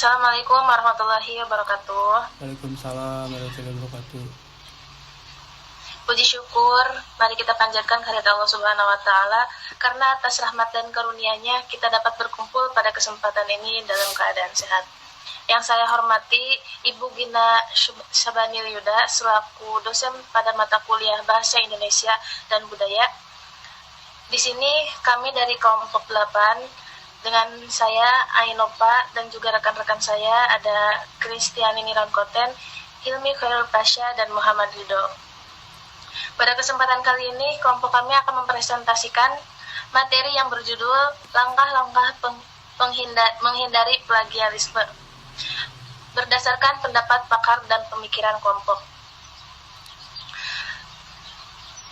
Assalamualaikum warahmatullahi wabarakatuh. Waalaikumsalam warahmatullahi wabarakatuh. Puji syukur, mari kita panjatkan kehadirat Allah Subhanahu wa Ta'ala, karena atas rahmat dan karunia-Nya kita dapat berkumpul pada kesempatan ini dalam keadaan sehat. Yang saya hormati Ibu Gina Sabanil Yuda selaku dosen pada mata kuliah Bahasa Indonesia dan Budaya. Di sini kami dari kelompok 8 dengan saya Ainopa dan juga rekan-rekan saya ada Kristiani Nirankoten, Hilmi Khairul Pasha dan Muhammad Ridho. Pada kesempatan kali ini kelompok kami akan mempresentasikan materi yang berjudul langkah-langkah menghindari plagiarisme berdasarkan pendapat pakar dan pemikiran kelompok.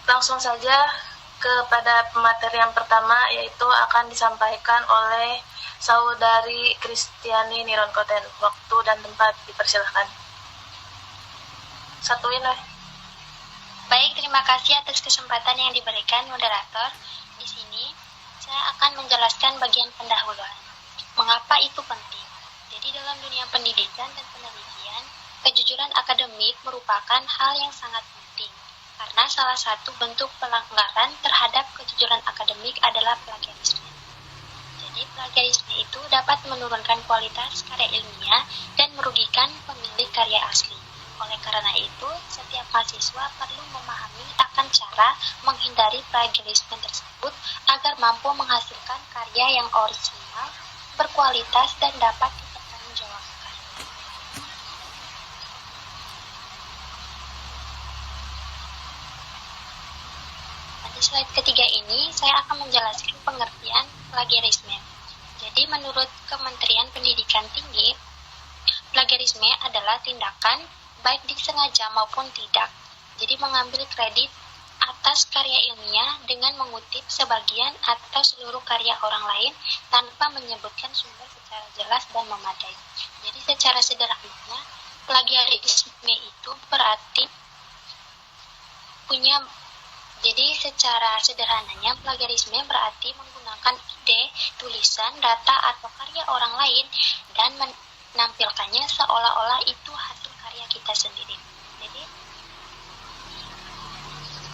Langsung saja kepada pemateri yang pertama, yaitu akan disampaikan oleh Saudari Kristiani Nirankoten. Waktu dan tempat dipersilahkan. Satuin lah. Baik, terima kasih atas kesempatan yang diberikan moderator. Di sini saya akan menjelaskan bagian pendahuluan. Mengapa itu penting? Jadi dalam dunia pendidikan dan penelitian, kejujuran akademik merupakan hal yang sangat penting. Karena salah satu bentuk pelanggaran terhadap kejujuran akademik adalah plagiarisme. Jadi plagiarisme itu dapat menurunkan kualitas karya ilmiah dan merugikan pemilik karya asli. Oleh karena itu, setiap mahasiswa perlu memahami akan cara menghindari plagiarisme tersebut agar mampu menghasilkan karya yang orisinal, berkualitas, dan dapat dipertanggungjawabkan. Di slide ketiga ini, saya akan menjelaskan pengertian plagiarisme. Jadi, menurut Kementerian Pendidikan Tinggi, plagiarisme adalah tindakan baik disengaja maupun tidak. Jadi mengambil kredit atas karya ilmiah dengan mengutip sebagian atau seluruh karya orang lain tanpa menyebutkan sumber secara jelas dan memadai. Jadi secara sederhananya, plagiarisme itu berarti menggunakan ide, tulisan, data, atau karya orang lain dan menampilkannya seolah-olah itu hasil karya kita sendiri.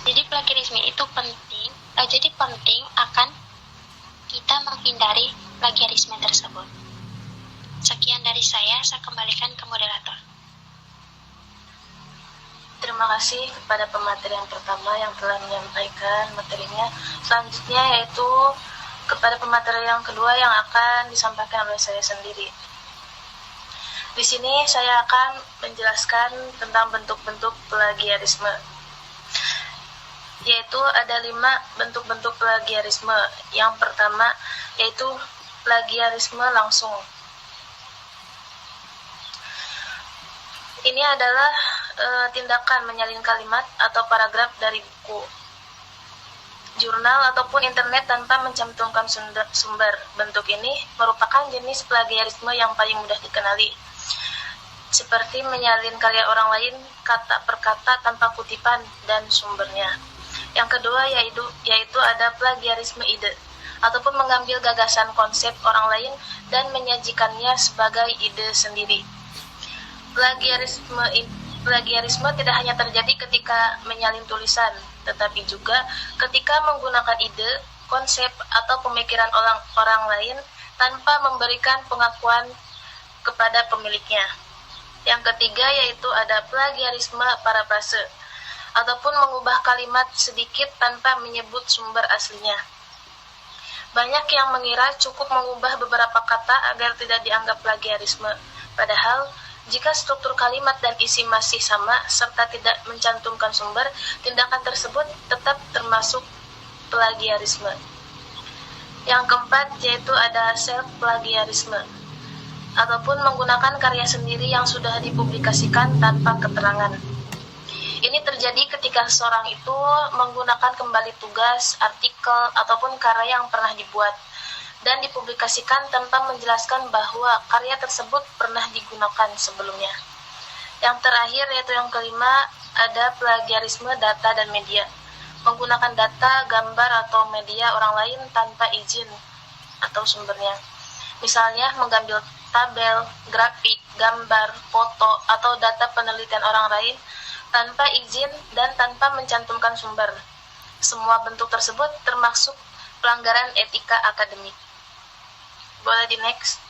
Jadi plagiarisme itu penting. Jadi penting akan kita menghindari plagiarisme tersebut. Sekian dari saya kembalikan ke moderator. Terima kasih kepada pemateri yang pertama yang telah menyampaikan materinya. Selanjutnya yaitu kepada pemateri yang kedua yang akan disampaikan oleh saya sendiri. Di sini saya akan menjelaskan tentang bentuk-bentuk plagiarisme. Yaitu ada 5 bentuk-bentuk plagiarisme. Yang pertama yaitu plagiarisme langsung. Ini adalah tindakan menyalin kalimat atau paragraf dari buku, jurnal ataupun internet tanpa mencantumkan sumber. Bentuk ini merupakan jenis plagiarisme yang paling mudah dikenali, seperti menyalin karya orang lain kata per kata tanpa kutipan dan sumbernya. Yang kedua yaitu ada plagiarisme ide, ataupun mengambil gagasan konsep orang lain dan menyajikannya sebagai ide sendiri. Plagiarisme tidak hanya terjadi ketika menyalin tulisan, tetapi juga ketika menggunakan ide, konsep, atau pemikiran orang lain tanpa memberikan pengakuan kepada pemiliknya. Yang ketiga yaitu ada plagiarisme parafrase, ataupun mengubah kalimat sedikit tanpa menyebut sumber aslinya. Banyak yang mengira cukup mengubah beberapa kata agar tidak dianggap plagiarisme, padahal jika struktur kalimat dan isi masih sama serta tidak mencantumkan sumber, tindakan tersebut tetap termasuk plagiarisme. Yang keempat yaitu ada self-plagiarisme, ataupun menggunakan karya sendiri yang sudah dipublikasikan tanpa keterangan. Ini terjadi ketika seorang itu menggunakan kembali tugas, artikel, ataupun karya yang pernah dibuat dan dipublikasikan tanpa menjelaskan bahwa karya tersebut pernah digunakan sebelumnya. Yang terakhir yaitu yang kelima, ada plagiarisme data dan media. Menggunakan data, gambar, atau media orang lain tanpa izin atau sumbernya. Misalnya mengambil tabel, grafik, gambar, foto, atau data penelitian orang lain tanpa izin dan tanpa mencantumkan sumber. Semua bentuk tersebut termasuk pelanggaran etika akademik. Boleh di next.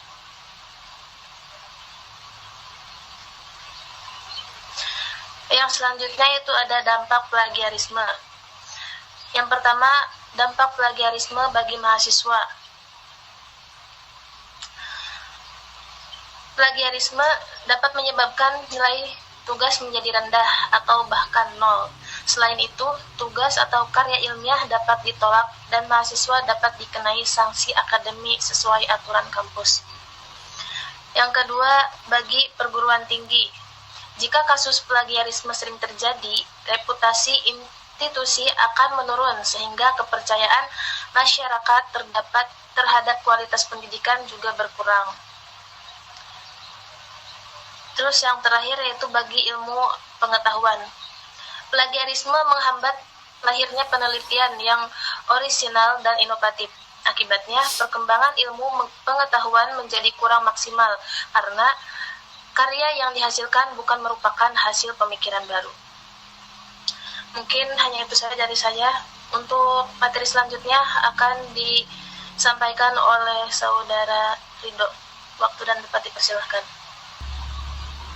Yang selanjutnya itu ada dampak plagiarisme. Yang pertama, dampak plagiarisme bagi mahasiswa. Plagiarisme dapat menyebabkan nilai tugas menjadi rendah atau bahkan nol. Selain itu, tugas atau karya ilmiah dapat ditolak dan mahasiswa dapat dikenai sanksi akademik sesuai aturan kampus. Yang kedua, bagi perguruan tinggi. Jika kasus plagiarisme sering terjadi, reputasi institusi akan menurun sehingga kepercayaan masyarakat terhadap kualitas pendidikan juga berkurang. Terus yang terakhir yaitu bagi ilmu pengetahuan. Plagiarisme menghambat lahirnya penelitian yang orisinal dan inovatif. Akibatnya, perkembangan ilmu pengetahuan menjadi kurang maksimal karena karya yang dihasilkan bukan merupakan hasil pemikiran baru. Mungkin hanya itu saja dari saya. Untuk materi selanjutnya akan disampaikan oleh Saudara Ridho. Waktu dan tempat dipersilahkan.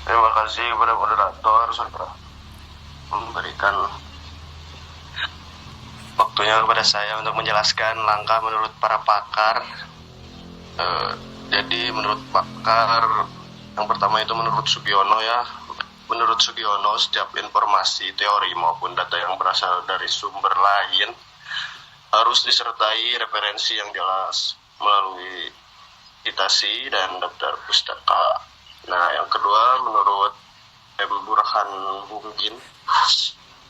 Terima kasih kepada moderator saudara memberikan waktunya kepada saya untuk menjelaskan langkah menurut para pakar. Jadi menurut pakar yang pertama itu menurut Sugiono ya. Menurut Sugiono, setiap informasi, teori maupun data yang berasal dari sumber lain harus disertai referensi yang jelas melalui citasi dan daftar pustaka. Nah, yang kedua menurut M. Burhan Mungkin,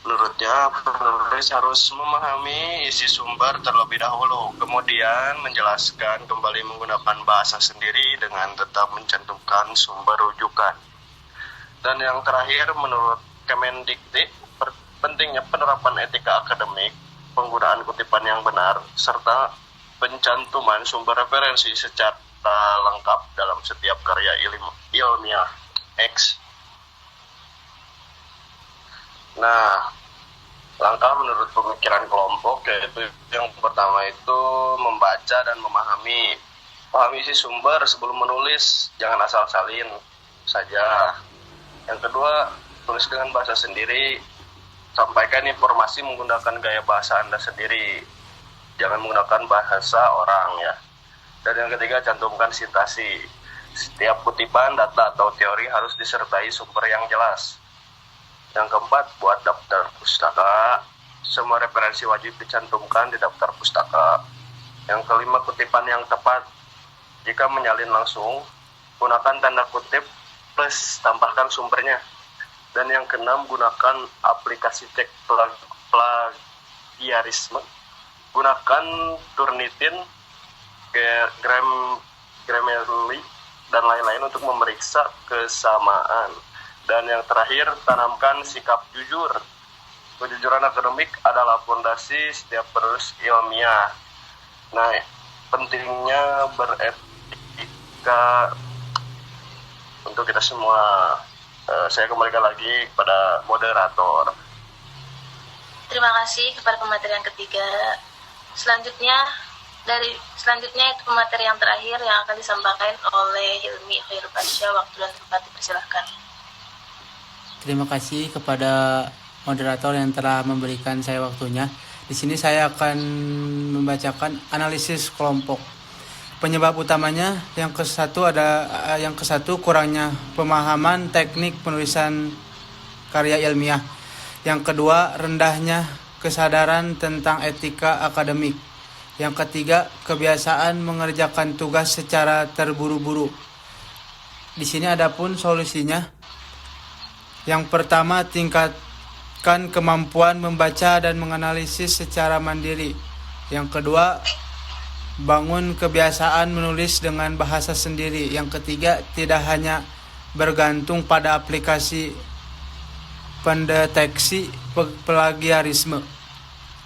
menurutnya penulis harus memahami isi sumber terlebih dahulu, kemudian menjelaskan kembali menggunakan bahasa sendiri dengan tetap mencantumkan sumber rujukan. Dan yang terakhir menurut Kemendikti, pentingnya penerapan etika akademik, penggunaan kutipan yang benar, serta pencantuman sumber referensi secara lengkap dalam setiap karya ilmiah X. Nah, langkah menurut pemikiran kelompok yaitu yang pertama itu membaca dan memahami. Pahami isi sumber sebelum menulis, jangan asal salin saja. Yang kedua, tulis dengan bahasa sendiri, sampaikan informasi menggunakan gaya bahasa Anda sendiri. Jangan menggunakan bahasa orang ya. Dan yang ketiga, cantumkan sitasi. Setiap kutipan, data, atau teori harus disertai sumber yang jelas. Yang keempat, buat daftar pustaka. Semua referensi wajib dicantumkan di daftar pustaka. Yang kelima, kutipan yang tepat. Jika menyalin langsung, gunakan tanda kutip plus tambahkan sumbernya. Dan yang keenam, gunakan aplikasi cek plagiarisme. Gunakan Turnitin, Grammarly, dan lain-lain untuk memeriksa kesamaan. Dan yang terakhir, tanamkan sikap jujur. Kejujuran akademik adalah fondasi setiap proses ilmiah. Nah, pentingnya beretika untuk kita semua. Saya kembalikan lagi kepada moderator. Terima kasih kepada pemateri yang ketiga. Selanjutnya itu pemateri yang terakhir yang akan disampaikan oleh Hilmi Khairulpasya. Waktu dan tempat dipersilahkan. Terima kasih kepada moderator yang telah memberikan saya waktunya. Di sini saya akan membacakan analisis kelompok. Penyebab utamanya yang ke satu kurangnya pemahaman teknik penulisan karya ilmiah. Yang kedua, rendahnya kesadaran tentang etika akademik. Yang ketiga, kebiasaan mengerjakan tugas secara terburu-buru. Di sini adapun solusinya. Yang pertama, tingkatkan kemampuan membaca dan menganalisis secara mandiri. Yang kedua, bangun kebiasaan menulis dengan bahasa sendiri. Yang ketiga, tidak hanya bergantung pada aplikasi pendeteksi plagiarisme.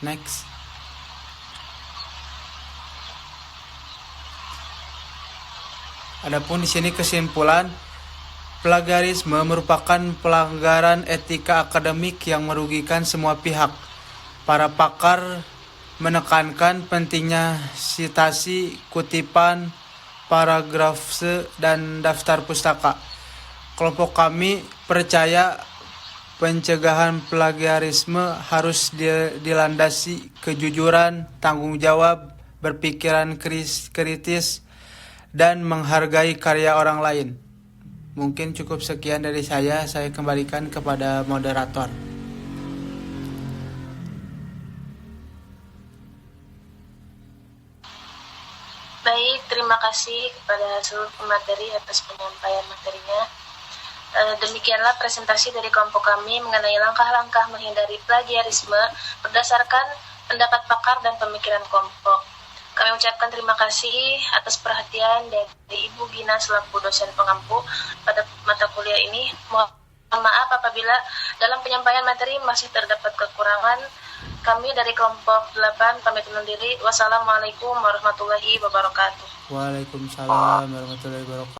Next. Adapun di sini kesimpulan, plagiarisme merupakan pelanggaran etika akademik yang merugikan semua pihak. Para pakar menekankan pentingnya sitasi, kutipan, paragrafse, dan daftar pustaka. Kelompok kami percaya pencegahan plagiarisme harus dilandasi kejujuran, tanggung jawab, berpikiran kritis, dan menghargai karya orang lain. Mungkin cukup sekian dari saya kembalikan kepada moderator. Baik, terima kasih kepada seluruh pemateri atas penyampaian materinya. Demikianlah presentasi dari kelompok kami mengenai langkah-langkah menghindari plagiarisme berdasarkan pendapat pakar dan pemikiran kelompok. Kami ucapkan terima kasih atas perhatian dari Ibu Gina selaku dosen pengampu pada mata kuliah ini. Mohon maaf apabila dalam penyampaian materi masih terdapat kekurangan. Kami dari kelompok 8 pamit undur diri. Wassalamualaikum warahmatullahi wabarakatuh. Waalaikumsalam warahmatullahi wabarakatuh.